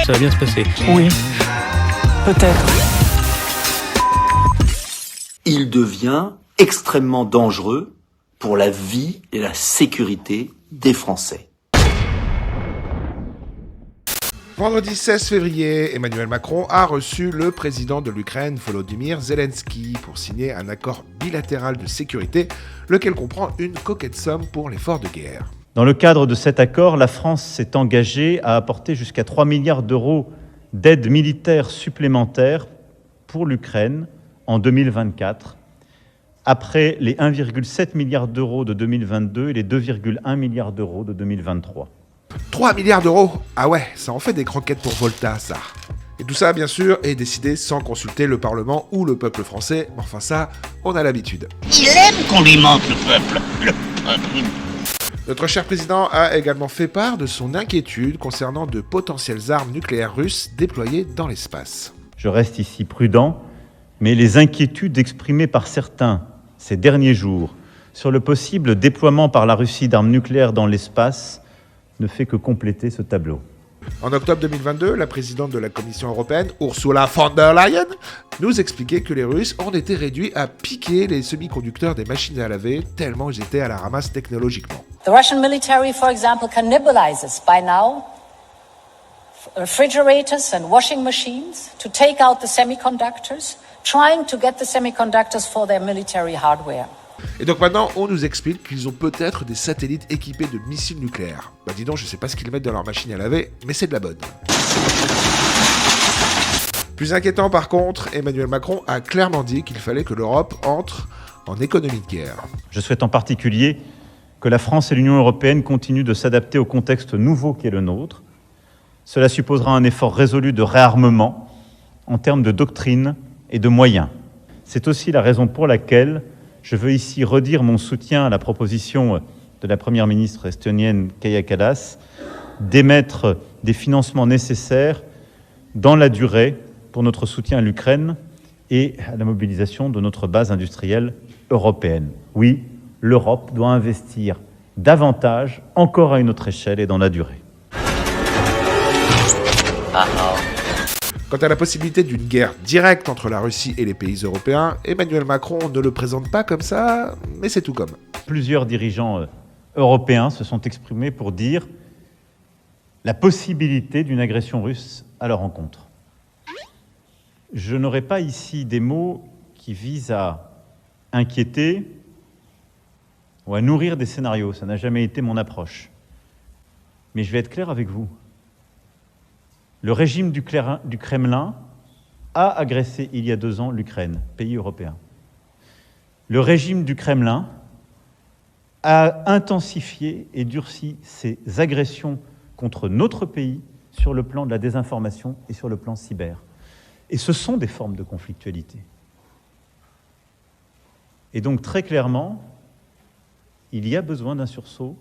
ça va bien se passer. Oui, peut-être. Il devient extrêmement dangereux pour la vie et la sécurité des Français. Vendredi 16 février, Emmanuel Macron a reçu le président de l'Ukraine, Volodymyr Zelensky, pour signer un accord bilatéral de sécurité, lequel comprend une coquette somme pour l'effort de guerre. Dans le cadre de cet accord, la France s'est engagée à apporter jusqu'à 3 milliards d'euros d'aide militaire supplémentaire pour l'Ukraine en 2024, après les 1,7 milliard d'euros de 2022 et les 2,1 milliards d'euros de 2023. 3 milliards d'euros. Ah ouais, ça en fait des croquettes pour Volta, ça. Et tout ça, bien sûr, est décidé sans consulter le Parlement ou le peuple français. Enfin ça, on a l'habitude. Il aime qu'on lui mente le peuple. Notre cher président a également fait part de son inquiétude concernant de potentielles armes nucléaires russes déployées dans l'espace. Je reste ici prudent, mais les inquiétudes exprimées par certains ces derniers jours sur le possible déploiement par la Russie d'armes nucléaires dans l'espace ne fait que compléter ce tableau. En octobre 2022, la présidente de la Commission européenne, Ursula von der Leyen, nous expliquait que les Russes en étaient réduits à piquer les semi-conducteurs des machines à laver tellement ils étaient à la ramasse technologiquement. The Russian military, for example, cannibalizes by now refrigerators and washing machines to take out the semiconductors, trying to get the semiconductors for their military hardware. Et donc maintenant, on nous explique qu'ils ont peut-être des satellites équipés de missiles nucléaires. Bah dis donc, je sais pas ce qu'ils mettent dans leur machine à laver, mais c'est de la bonne. Plus inquiétant par contre, Emmanuel Macron a clairement dit qu'il fallait que l'Europe entre en économie de guerre. Je souhaite en particulier que la France et l'Union européenne continuent de s'adapter au contexte nouveau qui est le nôtre. Cela supposera un effort résolu de réarmement en termes de doctrine et de moyens. C'est aussi la raison pour laquelle je veux ici redire mon soutien à la proposition de la Première ministre estonienne Kaja Kallas d'émettre des financements nécessaires dans la durée pour notre soutien à l'Ukraine et à la mobilisation de notre base industrielle européenne. Oui, l'Europe doit investir davantage, encore à une autre échelle et dans la durée. Quant à la possibilité d'une guerre directe entre la Russie et les pays européens, Emmanuel Macron ne le présente pas comme ça, mais c'est tout comme. Plusieurs dirigeants européens se sont exprimés pour dire la possibilité d'une agression russe à leur encontre. Je n'aurai pas ici des mots qui visent à inquiéter ou à nourrir des scénarios, ça n'a jamais été mon approche. Mais je vais être clair avec vous. Le régime du Kremlin a agressé il y a 2 ans l'Ukraine, pays européen. Le régime du Kremlin a intensifié et durci ses agressions contre notre pays sur le plan de la désinformation et sur le plan cyber. Et ce sont des formes de conflictualité. Et donc très clairement, il y a besoin d'un sursaut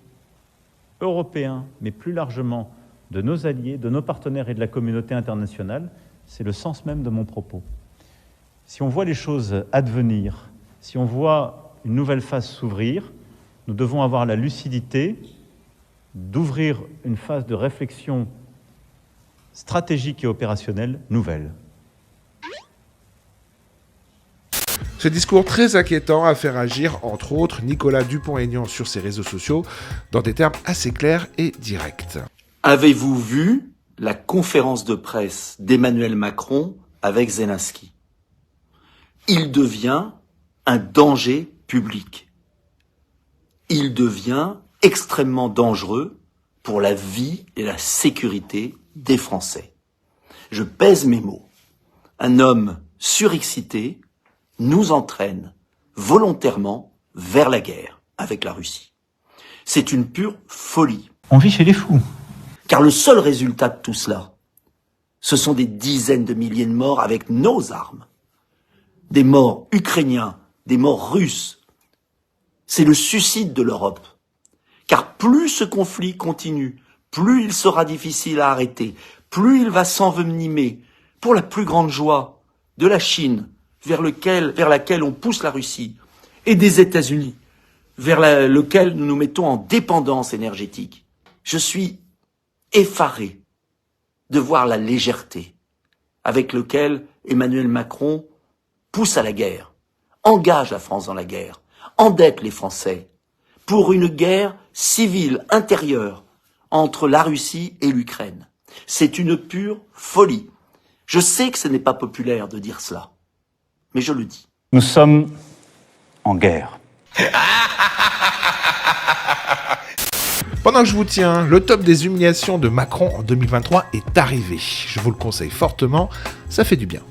européen, mais plus largement de nos alliés, de nos partenaires et de la communauté internationale. C'est le sens même de mon propos. Si on voit les choses advenir, si on voit une nouvelle phase s'ouvrir, nous devons avoir la lucidité d'ouvrir une phase de réflexion stratégique et opérationnelle nouvelle. Ce discours très inquiétant a fait réagir, entre autres, Nicolas Dupont-Aignan sur ses réseaux sociaux, dans des termes assez clairs et directs. Avez-vous vu la conférence de presse d'Emmanuel Macron avec Zelensky? Il devient un danger public. Il devient extrêmement dangereux pour la vie et la sécurité des Français. Je pèse mes mots. Un homme surexcité nous entraîne volontairement vers la guerre avec la Russie. C'est une pure folie. On vit chez les fous. Car le seul résultat de tout cela, ce sont des dizaines de milliers de morts avec nos armes. Des morts ukrainiens, des morts russes. C'est le suicide de l'Europe. Car plus ce conflit continue, plus il sera difficile à arrêter, plus il va s'envenimer pour la plus grande joie de la Chine, vers laquelle on pousse la Russie, et des États-Unis, vers lequel nous nous mettons en dépendance énergétique. Je suis effaré de voir la légèreté avec laquelle Emmanuel Macron pousse à la guerre, engage la France dans la guerre, endette les Français pour une guerre civile intérieure entre la Russie et l'Ukraine. C'est une pure folie. Je sais que ce n'est pas populaire de dire cela, mais je le dis. Nous sommes en guerre. Pendant que je vous tiens, le top des humiliations de Macron en 2023 est arrivé. Je vous le conseille fortement, ça fait du bien.